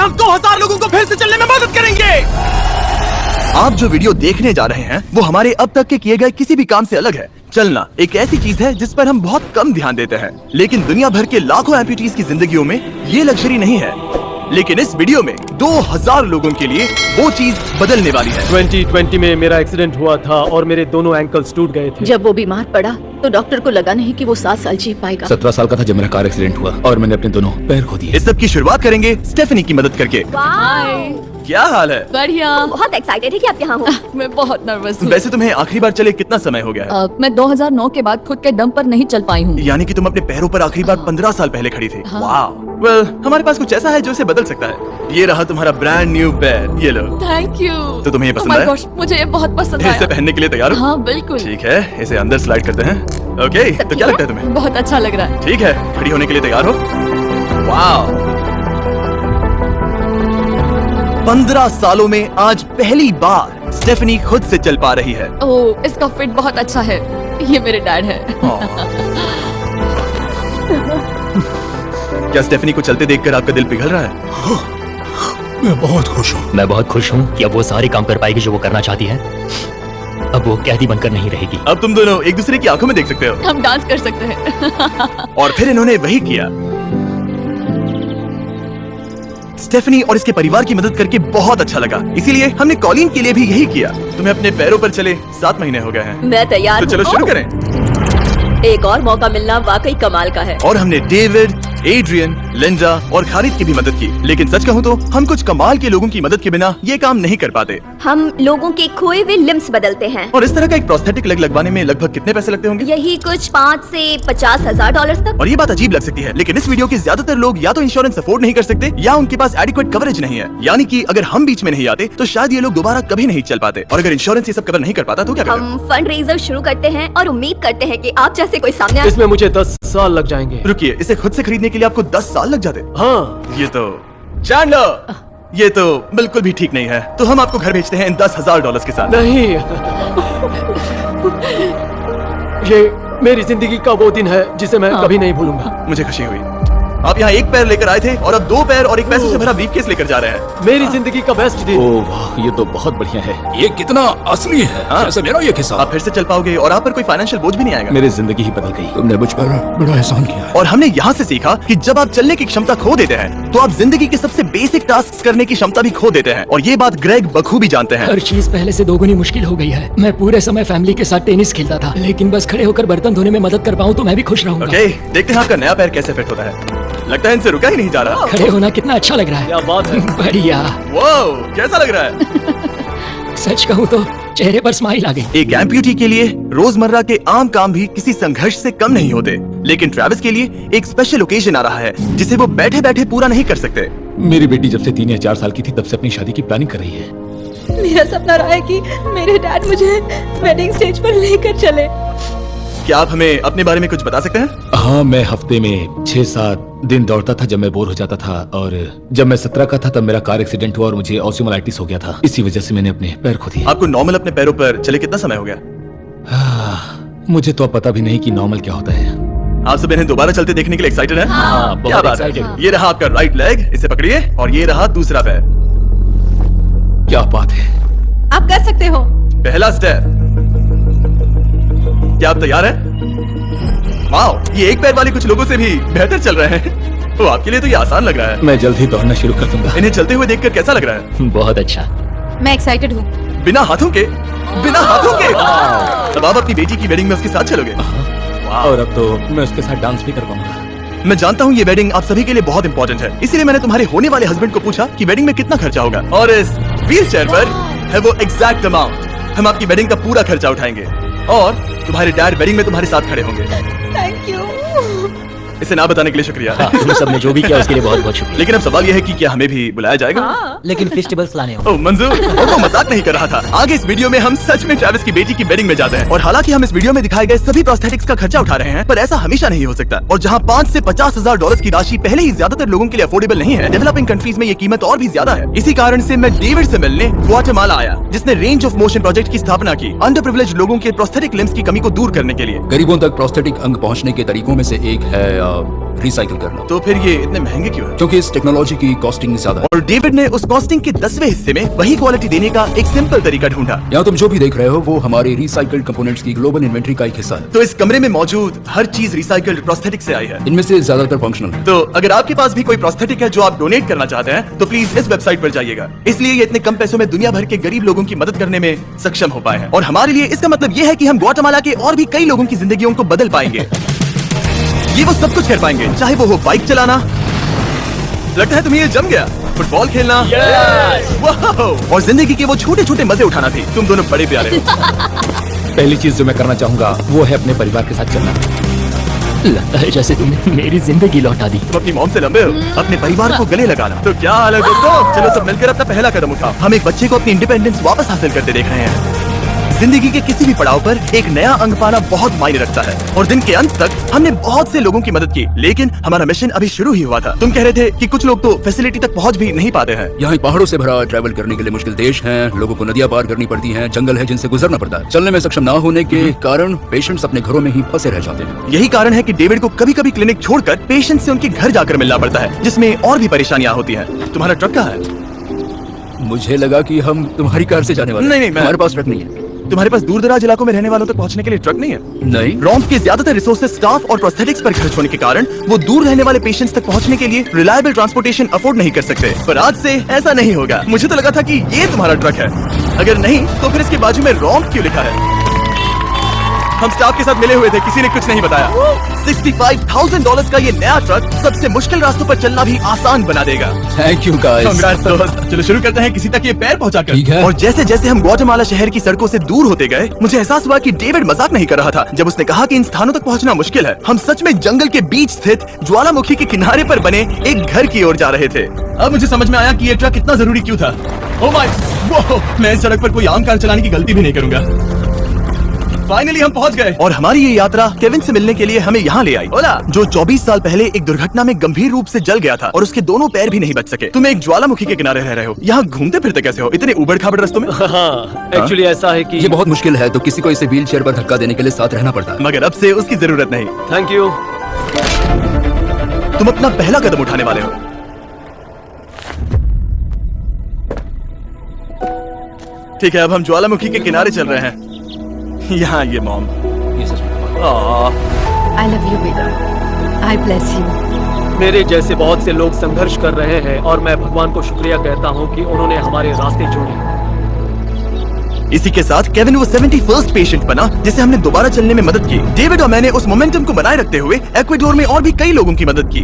हम 2000 लोगों को फिर से चलने में मदद करेंगे। आप जो वीडियो देखने जा रहे हैं वो हमारे अब तक के किए गए किसी भी काम से अलग है। चलना एक ऐसी चीज है जिस पर हम बहुत कम ध्यान देते हैं, लेकिन दुनिया भर के लाखों एम्पुटीज की जिंदगियों में ये लग्जरी नहीं है। लेकिन इस वीडियो में 2000 लोगों के लिए वो चीज बदलने वाली है। 2020 में मेरा एक्सीडेंट हुआ था और मेरे दोनों एंकल्स टूट गए थे। जब वो बीमार पड़ा तो डॉक्टर को लगा नहीं कि वो 7 साल जी पाएगा। 17 साल का था जब मेरा कार एक्सीडेंट हुआ और मैंने अपने दोनों पैर खो दिए। इस सब की शुरुआत करेंगे स्टेफनी की मदद करके। क्या हाल है? बढ़िया। बहुत एक्साइटेड है कि आप यहाँ हो। मैं बहुत नर्वस हूँ। वैसे तुम्हें आखिरी बार चले कितना समय हो गया है? मैं 2009 के बाद खुद के दम पर नहीं चल पाई हूँ। यानी कि तुम अपने पैरों पर आखिरी बार 15 साल पहले खड़ी थी। वेल, हमारे पास कुछ ऐसा है जो इसे बदल सकता है। ये रहा तुम्हारा ब्रांड न्यू पैर, ये लो। Thank you. तो तुम्हें ये पसंद Oh my आया? gosh, मुझे ये बहुत पसंद इसे आया। पहनने के लिए तैयार हो? हाँ बिल्कुल। ठीक है, इसे अंदर स्लाइड करते हैं। ओके, तो क्या लगता है तुम्हें? बहुत अच्छा लग रहा है। ठीक है, खड़ी होने के लिए तैयार हो? वाह! 15 सालों में आज पहली बार स्टेफनी खुद से चल पा रही है। ओह, इसका फिट बहुत अच्छा है। ये मेरे डैड है। क्या स्टेफनी को चलते देखकर आपका दिल पिघल रहा है? मैं बहुत खुश हूँ। मैं बहुत खुश हूँ कि अब वो सारे काम कर पाएगी जो वो करना चाहती है। अब वो कैदी बनकर नहीं रहेगी। अब तुम दोनों एक दूसरे की आंखों में देख सकते हो। हम डांस कर सकते हैं। और फिर इन्होंने वही किया। स्टेफनी और इसके परिवार की मदद करके बहुत अच्छा लगा, इसीलिए हमने कॉलिन के लिए भी यही किया। तुम्हें अपने पैरों पर चले 7 महीने हो गए हैं। मैं तैयार तो चलो शुरू करें। एक और मौका मिलना वाकई कमाल का है। और हमने डेविड, एड्रियन, लिंडा और खालिद की भी मदद की। लेकिन सच कहूँ तो हम कुछ कमाल के लोगों की मदद के बिना ये काम नहीं कर पाते। हम लोगों के खोए हुए लिम्स बदलते हैं। और इस तरह का एक प्रोस्थेटिक लेग लगवाने में लगभग कितने पैसे लगते होंगे? यही कुछ 5 से 50 हजार डॉलर तक। और ये बात अजीब लग सकती है, लेकिन इस वीडियो के ज्यादातर लोग या तो इंश्योरेंस अफोर्ड नहीं कर सकते या उनके पास एडिक्वेट कवरेज नहीं है। यानी कि अगर हम बीच में नहीं आते तो शायद ये लोग दोबारा कभी नहीं चल पाते। और अगर इंश्योरेंस ये सब कवर नहीं कर पाता तो क्या करें? हम फंड रेजर शुरू करते हैं और उम्मीद करते हैं कि आप जैसे कोई सामने आए। इसमें मुझे 10 साल लग जाएंगे। रुकिए, इसे खुद से खरीदने के लिए आपको 10 साल लग जाते? हाँ। ये तो चैंडलर, ये तो बिल्कुल भी ठीक नहीं है। तो हम आपको घर भेजते हैं इन $10,000 के साथ। नहीं। ये मेरी जिंदगी का वो दिन है जिसे मैं कभी नहीं भूलूंगा। मुझे खुशी हुई। आप यहाँ एक पैर लेकर आए थे और अब 2 पैर और एक पैसे से भरा ब्रीफकेस लेकर जा रहे हैं। मेरी जिंदगी का बेस्ट दिन। ओह वाह, ये तो बहुत बढ़िया है। ये कितना असली है। हाँ। जैसे मेरा ये किस्सा। आप फिर से चल पाओगे और आप पर कोई फाइनेंशियल बोझ भी नहीं आएगा। मेरी जिंदगी ही बदल गई। तुमने मुझ पर बड़ा एहसान किया है। और हमने यहाँ से सीखा कि जब आप चलने की क्षमता खो देते हैं तो आप जिंदगी के सबसे बेसिक टास्क करने की क्षमता भी खो देते हैं। और ये बात ग्रेग बखूबी जानते हैं। हर चीज पहले से दोगुनी मुश्किल हो गई है। मैं पूरे समय फैमिली के साथ टेनिस खेलता था, लेकिन बस खड़े होकर बर्तन धोने में मदद कर पाऊँ तो मैं भी खुश रहूंगा। ओके, देखते हैं आपका नया पैर कैसे फिट होता है। लगता है इनसे रुका ही नहीं जा रहा। खड़े होना कितना अच्छा लग रहा है। क्या बात है। बढ़िया। वाओ, कैसा लग रहा है? सच कहूँ तो चेहरे पर स्माइल आ गई। एक एम्प्यूटी के लिए रोजमर्रा के आम काम भी किसी संघर्ष से कम नहीं होते, लेकिन ट्रेविस के लिए एक स्पेशल ओकेजन आ रहा है जिसे वो बैठे बैठे पूरा नहीं कर सकते। मेरी बेटी जब से 3 या 4 साल की थी तब से अपनी शादी की प्लानिंग कर रही है। मेरा सपना रहा है कि मेरे डैड मुझे वेडिंग स्टेज पर लेकर चले। क्या आप हमें अपने बारे में कुछ बता सकते हैं? हाँ, मैं हफ्ते में 6-7 दिन दौड़ता था जब मैं बोर हो जाता था। और जब मैं 17 का था तब मेरा कार एक्सीडेंट हुआ और मुझे ऑस्टियोमाइटिस हो गया था। इसी वजह से मैंने अपने पैर खो दिए। आपको नॉर्मल अपने पैरों पर चले कितना समय हो गया? मुझे तो अब पता भी नहीं कि नॉर्मल क्या होता है। आप सब इन्हें दोबारा चलते देखने के लिए एक्साइटेड हैं? हाँ, क्या बहुत बात है। excited। ये रहा आपका राइट लेग, इसे पकड़िए, और ये रहा दूसरा पैर। क्या बात है। आप कर सकते हो। पहला स्टेप। क्या आप तैयार हैं? वाओ, ये एक पैर वाले कुछ लोगों से भी बेहतर चल रहे हैं। तो आपके लिए तो ये आसान लग रहा है। मैं जल्द ही दौड़ना शुरू कर दूंगा। इन्हें चलते हुए देखकर कैसा लग रहा है? बहुत अच्छा। मैं एक्साइटेड हूँ। बिना हाथों के? बिना हाथों के? तब आप अपनी बेटी की वेडिंग में उसके साथ चलोगे? और अब तो मैं उसके साथ डांस भी कर पाऊंगा। मैं जानता हूँ ये वेडिंग आप सभी के लिए बहुत इंपॉर्टेंट है, इसीलिए मैंने तुम्हारे होने वाले हस्बैंड को पूछा कि वेडिंग में कितना खर्चा होगा, और इस व्हील चेयर पर है वो एग्जैक्ट अमाउंट। हम आपकी वेडिंग का पूरा खर्चा उठाएंगे और तुम्हारे डैड वेडिंग में तुम्हारे साथ खड़े होंगे। Thank you. इसे ना बताने के लिए शुक्रिया। तुम सब ने जो भी किया उसके लिए बहुत बहुत शुक्रिया। लेकिन अब सवाल यह है कि क्या हमें भी बुलाया जाएगा? लेकिन फेस्टिवल्स लाने हो। ओह मंजूर, वो मजाक नहीं कर रहा था। आगे इस वीडियो में हम सच में ट्रेविस की बेटी की वेडिंग में जाते हैं। और हालांकि हम इस वीडियो में दिखाए गए सभी प्रोस्थेटिक्स का खर्चा उठा रहे हैं, पर ऐसा हमेशा नहीं हो सकता। और जहां 5 से 50 हजार डॉलर की राशि पहले ही ज्यादातर लोगों के लिए अफोर्डेबल नहीं है, डेवलपिंग कंट्रीज में ये कीमत और भी ज्यादा है। इसी कारण से मैं डेविड से मिलने ग्वाटेमाला आया, जिसने रेंज ऑफ मोशन प्रोजेक्ट की स्थापना की, अंडर प्रिविलेज्ड लोगों के प्रोस्थेटिक लिम्स की कमी को दूर करने के लिए। गरीबों तक प्रोस्थेटिक अंग पहुंचने के तरीकों में से एक है रिसाइकिल करना। तो फिर ये इतने महंगे क्यों है? क्योंकि इस टेक्नोलॉजी की कॉस्टिंग ज्यादा है। और डेविड ने उस कॉस्टिंग के 10वें हिस्से में वही क्वालिटी देने का एक सिंपल तरीका ढूंढा। यहाँ तुम जो भी देख रहे हो वो हमारी रिसाइकल्ड कंपोनेंट्स की ग्लोबल इन्वेंट्री का एक हिस्सा है। तो इस कमरे में मौजूद हर चीज रिसाइकल्ड प्रोस्थेटिक से आई है। इनमें से ज्यादातर फंक्शनल है। तो अगर आपके पास भी कोई प्रोस्थेटिक है जो आप डोनेट करना चाहते हैं तो प्लीज इस वेबसाइट पर जाइएगा। इसलिए ये इतने कम पैसों में दुनिया भर के गरीब लोगों की मदद करने में सक्षम हो पाए हैं। और हमारे लिए इसका मतलब ये है कि हम ग्वाटेमाला के और भी कई लोगों की जिंदगियों को बदल पाएंगे। ये वो सब कुछ कर पाएंगे, चाहे वो हो बाइक चलाना, लगता है तुम्हें ये जम गया, फुटबॉल खेलना, वाओ, और जिंदगी के वो छोटे छोटे मजे उठाना भी। तुम दोनों बड़े प्यारे हो। पहली चीज जो मैं करना चाहूंगा वो है अपने परिवार के साथ चलना। लगता है जैसे तुमने मेरी जिंदगी लौटा दी। तुम अपनी मॉम से लंबे हो, अपने परिवार को गले लगाना। तो क्या हाल है दोस्तों, चलो सब मिलकर अपना पहला कदम उठाओ। हम एक बच्चे को अपनी इंडिपेंडेंस वापस हासिल करते देख रहे हैं। जिंदगी के किसी भी पड़ाव पर एक नया अंक पाना बहुत मायने रखता है। और दिन के अंत तक हमने बहुत से लोगों की मदद की, लेकिन हमारा मिशन अभी शुरू ही हुआ था। तुम कह रहे थे कि कुछ लोग तो फैसिलिटी तक पहुंच भी नहीं पाते हैं। यहाँ पहाड़ों से भरा ट्रैवल करने के लिए मुश्किल देश हैं, लोगों को नदियां पार करनी पड़ती हैं, जंगल है जिनसे गुजरना पड़ता है। चलने में सक्षम न होने के कारण पेशेंट्स अपने घरों में ही फंसे रह जाते हैं। यही कारण है कि डेविड को कभी कभी क्लिनिक छोड़कर पेशेंट से उनके घर जाकर मिलना पड़ता है, जिसमें और भी परेशानियां होती हैं। तुम्हारा ट्रक कहाँ है? मुझे लगा कि हम तुम्हारी कार से जाने वाले हैं। नहीं, हमारे पास ट्रक नहीं है। तुम्हारे पास दूर दराज इलाकों में रहने वालों तक पहुंचने के लिए ट्रक नहीं है? नहीं। रॉम्प के ज्यादातर रिसोर्सेज स्टाफ और प्रोस्थेटिक्स पर खर्च होने के कारण वो दूर रहने वाले पेशेंट्स तक पहुंचने के लिए रिलायबल ट्रांसपोर्टेशन अफोर्ड नहीं कर सकते। पर आज से ऐसा नहीं होगा। मुझे तो लगा था कि ये तुम्हारा ट्रक है, अगर नहीं तो फिर इसके बाजू में रॉम्प क्यों लिखा है? हम स्टाफ के साथ मिले हुए थे, किसी ने कुछ नहीं बताया। $65,000 का ये नया ट्रक सबसे मुश्किल रास्तों पर चलना भी आसान बना देगा। Thank you guys. Congrats दोस्त। चलो शुरू करते हैं किसी तक ये पैर पहुंचाकर। ठीक है। और जैसे जैसे हम ग्वाटेमाला शहर की सड़कों से दूर होते गए, मुझे एहसास हुआ कि डेविड मजाक नहीं कर रहा था जब उसने कहा कि इन स्थानों तक पहुंचना मुश्किल है। हम सच में जंगल के बीच स्थित ज्वालामुखी के किनारे पर बने एक घर की ओर जा रहे थे। अब मुझे समझ में आया कि ये ट्रक इतना जरूरी क्यों था। ओह माय, वो मैं इस सड़क पर कोई आम कार चलाने की गलती भी नहीं करूंगा। फाइनली हम पहुंच गए और हमारी ये यात्रा केविन से मिलने के लिए हमें यहाँ ले आई। ओला, जो 24 साल पहले एक दुर्घटना में गंभीर रूप से जल गया था और उसके दोनों पैर भी नहीं बच सके। तुम एक ज्वालामुखी के किनारे रह रहे हो, यहाँ घूमते फिरते कैसे हो इतने उबड़ खाबड़ रास्तों में? हाँ, एक्चुअली ऐसा है कि ये बहुत मुश्किल है, तो किसी को इसे व्हील चेयर पर धक्का देने के लिए साथ रहना पड़ता है। मगर अब से उसकी जरूरत नहीं। Thank you. तुम अपना पहला कदम उठाने वाले हो। ठीक है, अब हम ज्वालामुखी के किनारे चल रहे हैं। यहाँ ये मॉम। आई लव यू बेटा, आई ब्लेस यू। मेरे जैसे बहुत से लोग संघर्ष कर रहे हैं और मैं भगवान को शुक्रिया कहता हूँ कि उन्होंने हमारे रास्ते जोड़े। इसी के साथ केविन वो 71st पेशेंट बना जिसे हमने दोबारा चलने में मदद की। डेविड और मैंने उस मोमेंटम को बनाए रखते हुए एक्वाडोर में और भी कई लोगों की मदद की,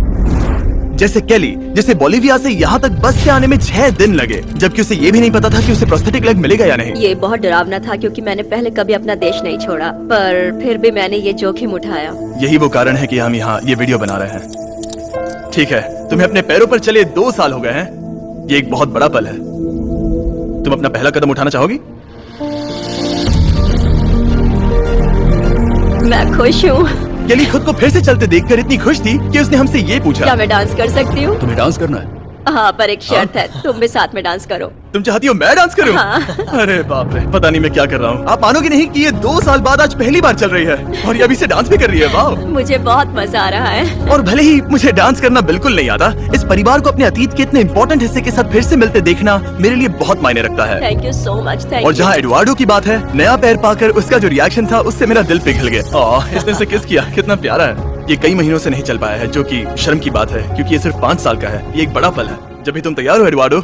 जैसे केली, जिसे बोलिविया से यहाँ तक बस से आने में 6 दिन लगे, जबकि उसे ये भी नहीं पता था कि उसे प्रोस्थेटिक लेग मिलेगा या नहीं। ये बहुत डरावना था क्योंकि मैंने पहले कभी अपना देश नहीं छोड़ा, पर फिर भी मैंने ये जोखिम उठाया। यही वो कारण है कि हम यहाँ ये वीडियो बना रहे हैं। ठीक है, तुम्हें अपने पैरों पर चले 2 साल हो गए हैं। ये एक बहुत बड़ा पल है। तुम अपना पहला कदम उठाना चाहोगी? मैं खुश हूँ। केली खुद को फिर से चलते देखकर इतनी खुश थी कि उसने हमसे ये पूछा, क्या मैं डांस कर सकती हूँ? तुम्हें डांस करना है? हाँ, पर एक शर्त है, तुम भी साथ में डांस करो। तुम चाहती हो मैं डांस करूं? हाँ। अरे बाप रे, पता नहीं मैं क्या कर रहा हूँ। आप मानोगे नहीं कि ये 2 साल बाद आज पहली बार चल रही है और ये अभी से डांस भी कर रही है। वाह, मुझे बहुत मजा आ रहा है। और भले ही मुझे डांस करना बिल्कुल नहीं आता, इस परिवार को अपने अतीत के इतने इंपॉर्टेंट हिस्से के साथ फिर से मिलते देखना मेरे लिए बहुत मायने रखता है। Thank you so much. Thank और जहाँ एडवार्डो की बात है, नया पैर पाकर उसका जो रिएक्शन था उससे मेरा दिल पिघल गया। इसने से किस किया, कितना प्यारा है। ये कई महीनों से नहीं चल पाया है, जो कि शर्म की बात है क्योंकि ये सिर्फ 5 साल का है। ये एक बड़ा पल है। जब भी तुम तैयार हो एडवार्डो।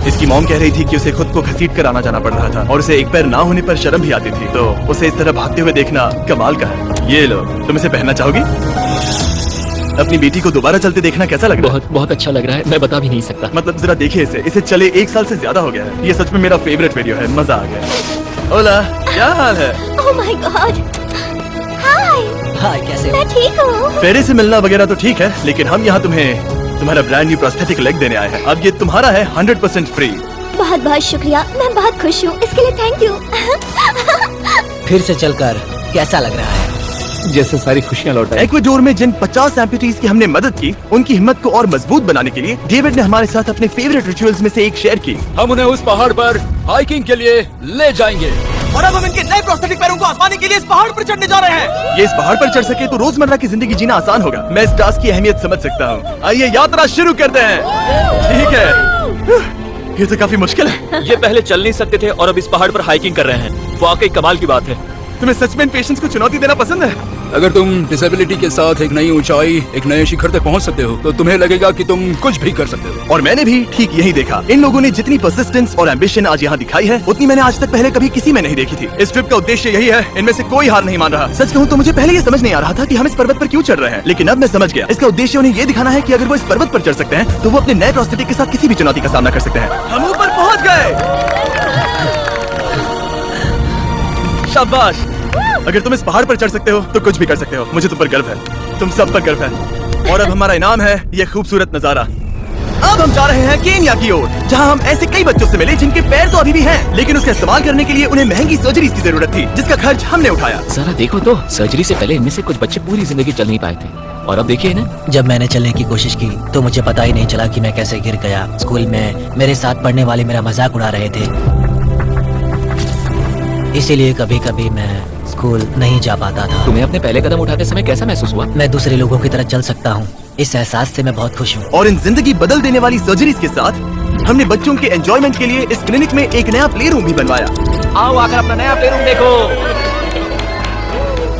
इसकी मॉम कह रही थी कि उसे खुद को घसीट कर आना जाना पड़ रहा था और उसे एक पैर ना होने पर शर्म भी आती थी, तो उसे इस तरह भागते हुए देखना कमाल का है। ये लो, तुम इसे पहनना चाहोगी? अपनी बेटी को दोबारा चलते देखना कैसा लग रहा है? बहुत बहुत अच्छा लग रहा है, मैं बता भी नहीं सकता। मतलब जरा देखिए इसे चले 1 साल से ज्यादा हो गया है। ये सच में मेरा फेवरेट वीडियो है, मजा आ गया। ओला, क्या हाल है? Oh my God. हाय। हाय, कैसे हो? मैं ठीक हूँ। फेरे से मिलना वगैरह तो ठीक है, लेकिन हम यहाँ तुम्हें तुम्हारा ब्रांड न्यू प्रोस्थेटिक लेग देने आए हैं। अब ये तुम्हारा है 100% फ्री। बहुत बहुत शुक्रिया, मैं बहुत खुश हूँ, इसके लिए थैंक यू। फिर से चलकर कैसा लग रहा है? जैसे सारी खुशियाँ लौट आई। एक्वाडोर में जिन 50 एम्पुटीज की हमने मदद की, उनकी हिम्मत को और मजबूत बनाने के लिए डेविड ने हमारे साथ अपने फेवरेट रिचुअल्स में से एक शेयर की। हम उन्हें उस पहाड़ पर हाइकिंग के लिए ले जाएंगे। और अब हम इनके नए प्रोस्थेटिक पैरों को आजमाने के लिए इस पहाड़ पर चढ़ने जा रहे हैं। ये इस पहाड़ पर चढ़ सके तो रोजमर्रा की जिंदगी जीना आसान होगा। मैं इस टास्क की अहमियत समझ सकता हूँ। आइए यात्रा शुरू करते हैं। ठीक है, ये तो काफी मुश्किल है। ये पहले चल नहीं सकते थे और अब इस पहाड़ पर हाइकिंग कर रहे हैं। वाकई कमाल की बात है। तुम्हें सच में पेशेंस को चुनौती देना पसंद है? अगर तुम डिसेबिलिटी के साथ एक नई ऊंचाई, एक नए शिखर तक पहुंच सकते हो तो तुम्हें लगेगा कि तुम कुछ भी कर सकते हो। और मैंने भी ठीक यही देखा। इन लोगों ने जितनी परसिस्टेंस और एम्बिशन आज यहाँ दिखाई है, उतनी मैंने आज तक पहले कभी किसी में नहीं देखी थी। इस ट्रिप का उद्देश्य यही है, इनमें से कोई हार नहीं मान रहा। सच कहूँ तो मुझे पहले ये समझ नहीं आ रहा था कि हम इस पर्वत पर क्यों चढ़ रहे हैं, लेकिन अब मैं समझ गया। इसका उद्देश्य उन्हें ये दिखाना है कि अगर वो इस पर्वत पर चढ़ सकते हैं तो वो अपने नए प्रोस्थेटिक के साथ किसी भी चुनौती का सामना कर सकते हैं। हम ऊपर पहुँच गए। शाबाश। अगर तुम इस पहाड़ पर चढ़ सकते हो तो कुछ भी कर सकते हो। मुझे तुम पर गर्व है, तुम सब पर गर्व है। और अब हमारा इनाम है ये खूबसूरत नजारा। अब हम जा रहे हैं केन्या की ओर, जहां हम ऐसे कई बच्चों से मिले जिनके पैर तो अभी भी हैं, लेकिन उसका इस्तेमाल करने के लिए उन्हें महंगी सर्जरीज की जरूरत थी, जिसका खर्च हमने उठाया। जरा देखो तो, सर्जरी से पहले इनमें से कुछ बच्चे पूरी जिंदगी चल नहीं पाए थे और अब देखिए ना। जब मैंने चलने की कोशिश की तो मुझे पता ही नहीं चला कि मैं कैसे गिर गया। स्कूल में मेरे साथ पढ़ने वाले मेरा मजाक उड़ा रहे थे, इसीलिए कभी कभी मैं स्कूल नहीं जा पाता था। तुम्हें अपने पहले कदम उठाते समय कैसा महसूस हुआ? मैं दूसरे लोगों की तरह चल सकता हूँ, इस एहसास से मैं बहुत खुश हूँ। और इन जिंदगी बदल देने वाली सर्जरीज के साथ हमने बच्चों के एंजॉयमेंट के लिए इस क्लिनिक में एक नया प्ले रूम भी बनवाया। आओ आकर अपना नया प्ले रूम देखो।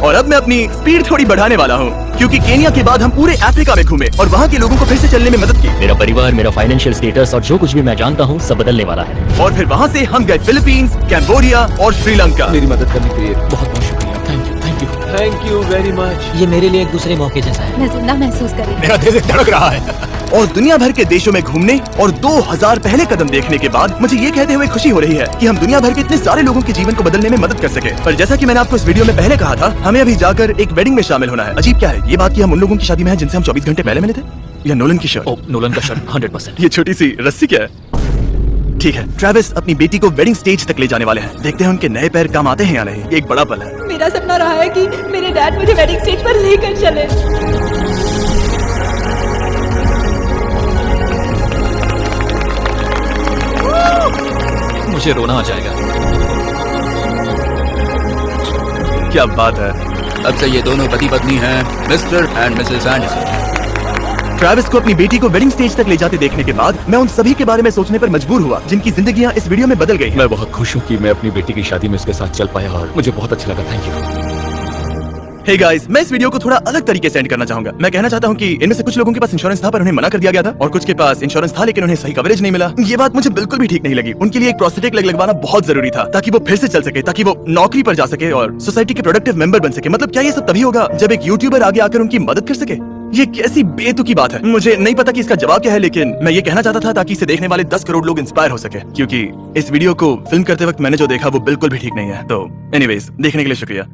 और अब मैं अपनी स्पीड थोड़ी बढ़ाने वाला हूँ, क्योंकि केन्या के बाद हम पूरे अफ्रीका में घूमे और वहाँ के लोगों को फिर से चलने में मदद की। मेरा परिवार, मेरा फाइनेंशियल स्टेटस और जो कुछ भी मैं जानता हूँ सब बदलने वाला है। और फिर वहाँ से हम गए फिलीपींस, कैम्बोडिया और श्रीलंका। मेरी मदद करने के लिए बहुत बहुत शुक्रिया। Thank you, thank you. Thank you very much. ये मेरे लिए एक दूसरे मौके जैसा है। मैं जिंदा महसूस कर रही हूँ। मेरा दिल धड़क रहा है। और दुनिया भर के देशों में घूमने और 2000 पहले कदम देखने के बाद मुझे ये कहते हुए खुशी हो रही है कि हम दुनिया भर के इतने सारे लोगों के जीवन को बदलने में मदद कर सके। पर जैसा कि मैंने आपको इस वीडियो में पहले कहा था, हमें अभी जाकर एक वेडिंग में शामिल होना है। अजीब क्या है ये बात कि हम उन लोगों की शादी में हैं जिनसे हम 24 घंटे पहले मिले थे। या नोलन की शर्ट। ओ, नोलन का शर्ट 100%। ये छोटी सी रस्सी क्या है? ठीक है, ट्रेविस अपनी बेटी को वेडिंग स्टेज तक ले जाने वाले हैं। देखते हैं उनके नए पैर काम आते हैं या नहीं। ये एक बड़ा पल है। मेरा सपना रहा है कि मेरे डैड मुझे वेडिंग स्टेज पर लेकर चले। मुझे रोना आ जाएगा। क्या बात है। अब से ये दोनों पति पत्नी हैं, mister and Mrs Anderson. Travis को अपनी बेटी को वेडिंग स्टेज तक ले जाते देखने के बाद मैं उन सभी के बारे में सोचने पर मजबूर हुआ जिनकी जिंदगियां इस वीडियो में बदल गई हैं। मैं बहुत खुश हूँ कि मैं अपनी बेटी की शादी में उसके साथ चल पाया और मुझे बहुत अच्छा लगा। Thank you. हे गाइस, मैं इस वीडियो को थोड़ा अलग तरीके से एंड करना चाहूंगा। मैं कहना चाहता हूँ कि इनमें से कुछ लोगों के पास इंश्योरेंस था पर उन्हें मना कर दिया गया था, और कुछ के पास इंश्योरेंस था लेकिन उन्हें सही कवरेज नहीं मिला। ये बात मुझे बिल्कुल भी ठीक नहीं लगी। उनके लिए एक प्रोस्थेटिक लेग लगवाना बहुत जरूरी था ताकि वो फिर से चल सके, ताकि वो नौकरी पर जा सके और सोसाइटी के प्रोडक्टिव मेंबर बन सके। मतलब क्या ये सब तभी होगा जब एक यूट्यूबर आगे आकर उनकी मदद कर सके? ये कैसी बेतुकी बात है। मुझे नहीं पता कि इसका जवाब क्या है, लेकिन मैं ये कहना चाहता था ताकि इसे देखने वाले 10 करोड़ लोग इंस्पायर हो सके, क्योंकि इस वीडियो को फिल्म करते वक्त मैंने जो देखा वो बिल्कुल भी ठीक नहीं है। तो एनीवेज, देखने के लिए शुक्रिया।